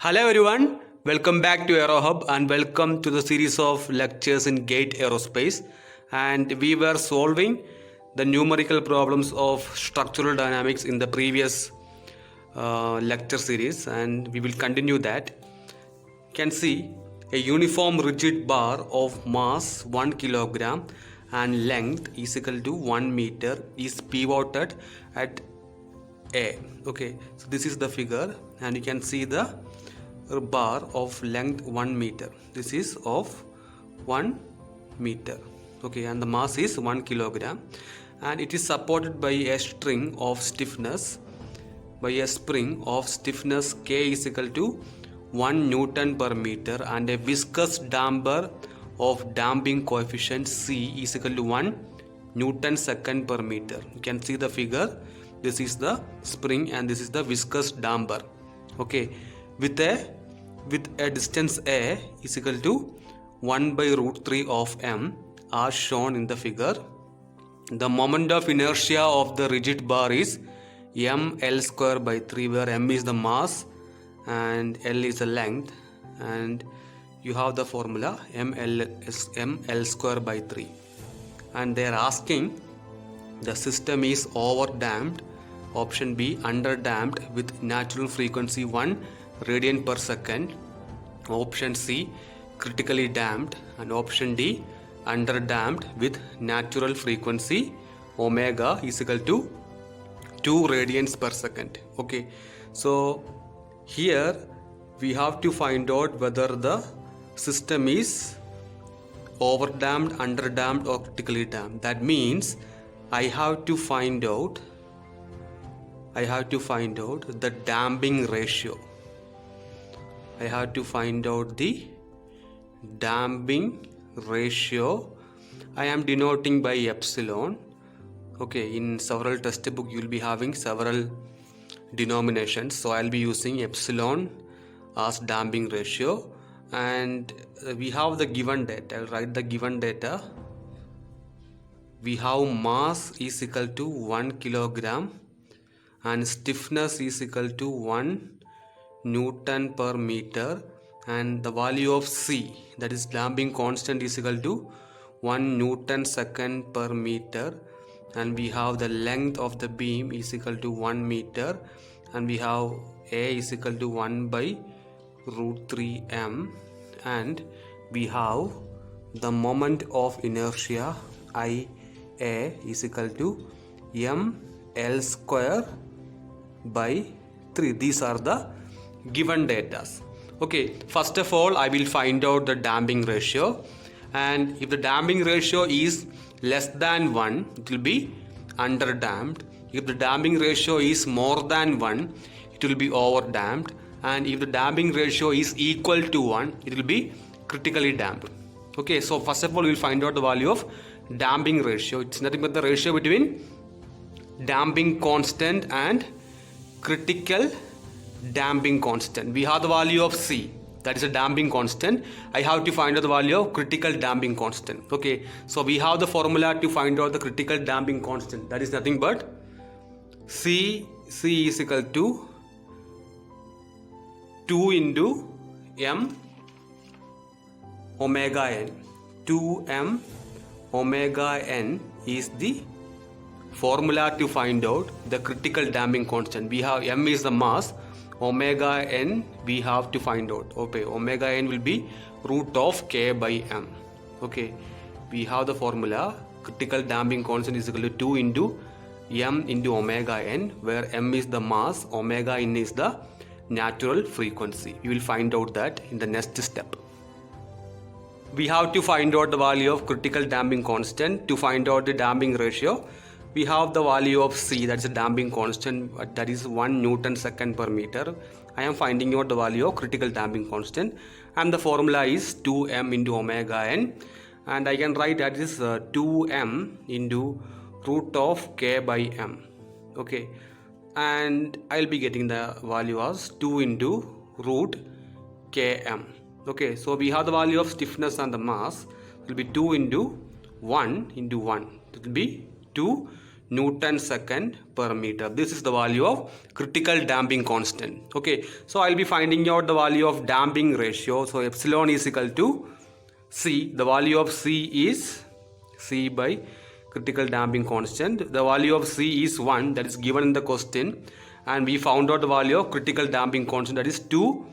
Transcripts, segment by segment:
Hello everyone, welcome back to AeroHub and welcome to the series of lectures in GATE Aerospace. And we were solving the numerical problems of structural dynamics in the previous lecture series, and we will continue that. You can see a uniform rigid bar of mass 1 kilogram and length is equal to 1 meter is pivoted at A. Okay, so this is the figure, and you can see the bar of length 1 meter. This is of 1 meter. Okay, and the mass is 1 kilogram, and it is supported by a string of stiffness K is equal to 1 Newton per meter, and a viscous damper of damping coefficient C is equal to 1 Newton second per meter. You can see the figure. This is the spring and this is the viscous damper. Okay, with a distance A is equal to 1 by root 3 of m as shown in the figure. The moment of inertia of the rigid bar is ml square by 3, where m is the mass and l is the length, and you have the formula ml square by 3, and they are asking the system is over damped, option B under damped with natural frequency 1 radian per second, option C critically damped, and option D under damped with natural frequency omega is equal to 2 radians per second. Okay, so here we have to find out whether the system is over damped, under damped, or critically damped. That means I have to find out the damping ratio. I have to find out the damping ratio. I am denoting by epsilon. Okay, in several textbook you will be having several denominations, so I will be using epsilon as damping ratio. And we have the given data. I will write the given data. We have mass is equal to 1 kilogram and stiffness is equal to 1 Newton per meter, and the value of C, that is damping constant, is equal to 1 Newton second per meter, and we have the length of the beam is equal to 1 meter, and we have A is equal to 1 by root 3 m, and we have the moment of inertia IA is equal to ml square by 3. These are the given data. Okay, first of all I will find out the damping ratio, and if the damping ratio is less than 1 it will be under damped. If the damping ratio is more than 1 it will be over damped, and if the damping ratio is equal to 1 it will be critically damped. Okay, so first of all we will find out the value of damping ratio. It's nothing but the ratio between damping constant and critical damping constant. We have the value of C, that is a damping constant. I have to find out the value of critical damping constant. Okay, so we have the formula to find out the critical damping constant. That is nothing but C is equal to 2 into m omega n. 2m omega n is the formula to find out the critical damping constant. We have m is the mass, omega n we have to find out. Okay, omega n will be root of k by m. Okay, we have the formula critical damping constant is equal to 2 into m into omega n, where m is the mass, omega n is the natural frequency. We will find out that in the next step. We have to find out the value of critical damping constant. To find out the damping ratio, we have the value of C, that is a damping constant, that is 1 Newton second per meter. I am finding out the value of critical damping constant, and the formula is 2m into omega n, and I can write that is 2m into root of k by m. Okay, and I will be getting the value as 2 into root km. Okay, so we have the value of stiffness and the mass. It will be 2 into 1 into 1. It will be 2 Newton second per meter. This is the value of critical damping constant. Okay, so I'll be finding out the value of damping ratio. So epsilon is equal to C. The value of C is C by critical damping constant. The value of C is 1, that is given in the question, and we found out the value of critical damping constant, that is 2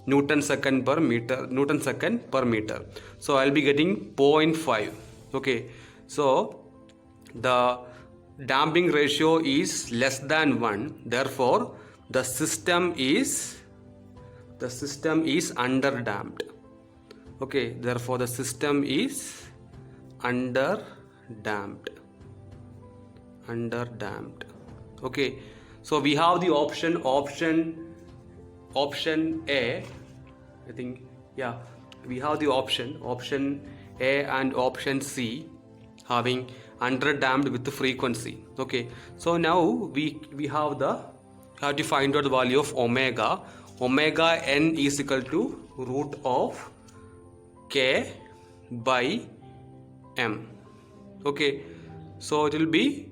Newton second per meter. So I'll be getting 0.5. Okay, so the damping ratio is less than 1, therefore the system is under damped. Okay, therefore the system is under damped. Okay, so we have the option A, I think, yeah, we have the option A and option C having under damped with the frequency. Okay, so now we have to find out the value of omega. Omega n is equal to root of K by M. Okay, so it will be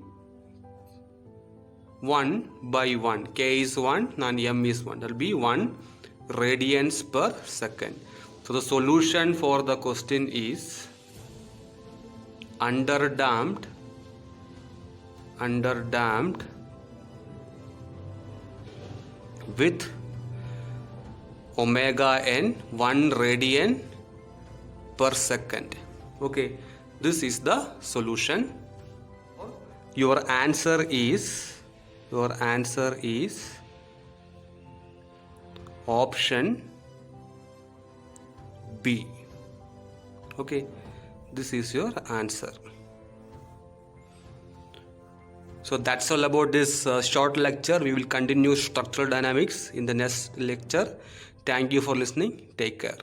1 by 1. K is 1 and M is 1. That will be 1 radians per second. So the solution for the question is under damped with omega n 1 radian per second. Okay, this is the solution. Your answer is option B. Okay, this is your answer. So that's all about this short lecture. We will continue structural dynamics in the next lecture. Thank you for listening. Take care.